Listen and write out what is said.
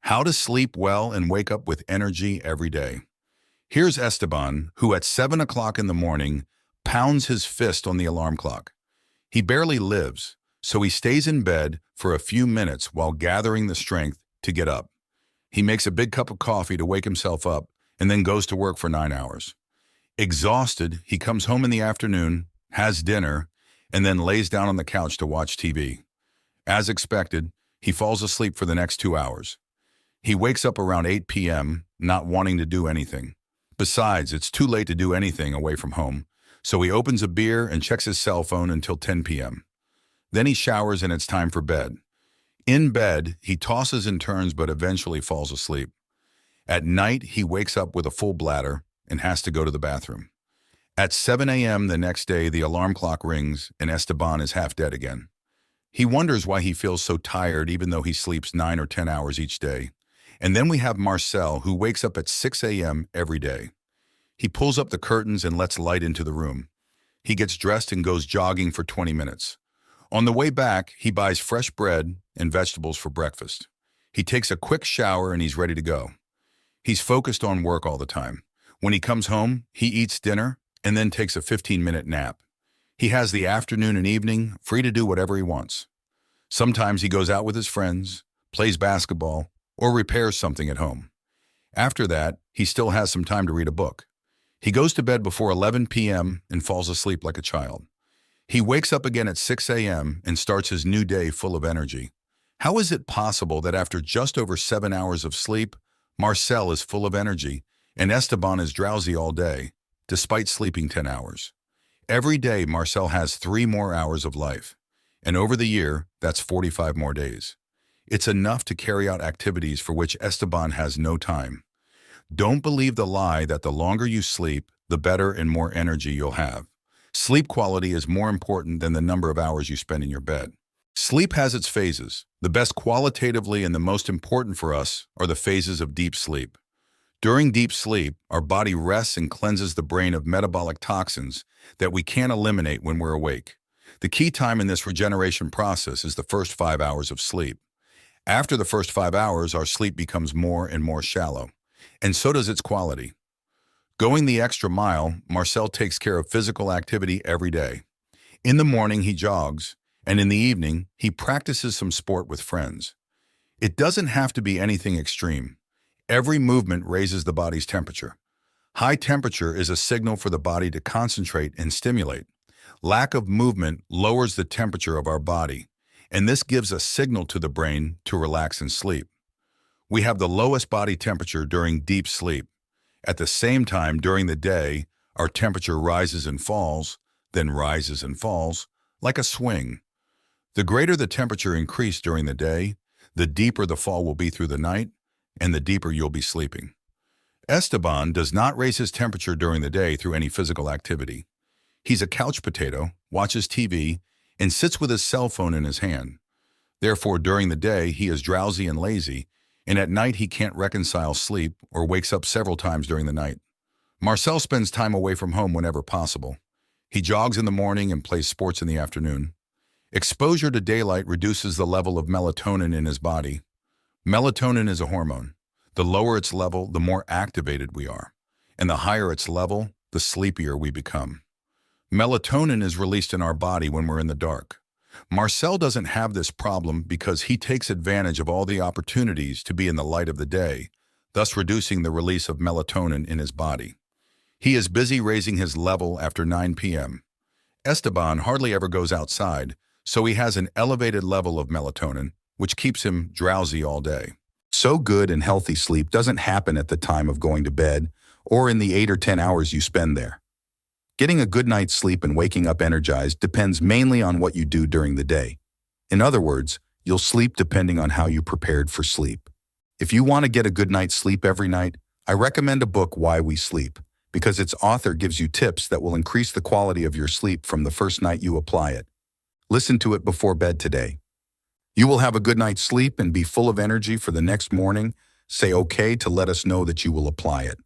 How to sleep well and wake up with energy every day. Here's Esteban, who at 7 o'clock in the morning pounds his fist on the alarm clock. He barely lives, so he stays in bed for a few minutes while gathering the strength to get up. He makes a big cup of coffee to wake himself up and then goes to work for 9 hours. Exhausted, he comes home in the afternoon, has dinner, and then lays down on the couch to watch TV. As expected, he falls asleep for the next 2 hours. He wakes up around 8 p.m., not wanting to do anything. Besides, it's too late to do anything away from home, so he opens a beer and checks his cell phone until 10 p.m. Then he showers and it's time for bed. In bed, he tosses and turns but eventually falls asleep. At night, he wakes up with a full bladder and has to go to the bathroom. At 7 a.m. the next day, the alarm clock rings and Esteban is half dead again. He wonders why he feels so tired even though he sleeps 9 or 10 hours each day. And then we have Marcel, who wakes up at 6 a.m. every day. He pulls up the curtains and lets light into the room. He gets dressed and goes jogging for 20 minutes. On the way back, he buys fresh bread and vegetables for breakfast. He takes a quick shower and he's ready to go. He's focused on work all the time. When he comes home, he eats dinner and then takes a 15-minute nap. He has the afternoon and evening free to do whatever he wants. Sometimes he goes out with his friends, plays basketball, or repairs something at home. After that, he still has some time to read a book. He goes to bed before 11 p.m. and falls asleep like a child. He wakes up again at 6 a.m. and starts his new day full of energy. How is it possible that after just over 7 hours of sleep, Marcel is full of energy and Esteban is drowsy all day, despite sleeping 10 hours? Every day, Marcel has 3 more hours of life, and over the year, that's 45 more days. It's enough to carry out activities for which Esteban has no time. Don't believe the lie that the longer you sleep, the better and more energy you'll have. Sleep quality is more important than the number of hours you spend in your bed. Sleep has its phases. The best qualitatively and the most important for us are the phases of deep sleep. During deep sleep, our body rests and cleanses the brain of metabolic toxins that we can't eliminate when we're awake. The key time in this regeneration process is the first 5 hours of sleep. After the first 5 hours, our sleep becomes more and more shallow, and so does its quality. Going the extra mile, Marcel takes care of physical activity every day. In the morning, he jogs, and in the evening, he practices some sport with friends. It doesn't have to be anything extreme. Every movement raises the body's temperature. High temperature is a signal for the body to concentrate and stimulate. Lack of movement lowers the temperature of our body, and this gives a signal to the brain to relax and sleep. We have the lowest body temperature during deep sleep. At the same time, during the day, our temperature rises and falls, then rises and falls, like a swing. The greater the temperature increase during the day, the deeper the fall will be through the night, and the deeper you'll be sleeping. Esteban does not raise his temperature during the day through any physical activity. He's a couch potato, watches TV, and sits with his cell phone in his hand. Therefore, during the day, he is drowsy and lazy, and at night he can't reconcile sleep or wakes up several times during the night. Marcel spends time away from home whenever possible. He jogs in the morning and plays sports in the afternoon. Exposure to daylight reduces the level of melatonin in his body. Melatonin is a hormone. The lower its level, the more activated we are, and the higher its level, the sleepier we become. Melatonin is released in our body when we're in the dark. Marcel doesn't have this problem because he takes advantage of all the opportunities to be in the light of the day, thus reducing the release of melatonin in his body. He is busy raising his level after 9 p.m. Esteban hardly ever goes outside, so he has an elevated level of melatonin, which keeps him drowsy all day. So good and healthy sleep doesn't happen at the time of going to bed or in the 8 or 10 hours you spend there. Getting a good night's sleep and waking up energized depends mainly on what you do during the day. In other words, you'll sleep depending on how you prepared for sleep. If you want to get a good night's sleep every night, I recommend a book, Why We Sleep, because its author gives you tips that will increase the quality of your sleep from the first night you apply it. Listen to it before bed today. You will have a good night's sleep and be full of energy for the next morning. Say okay to let us know that you will apply it.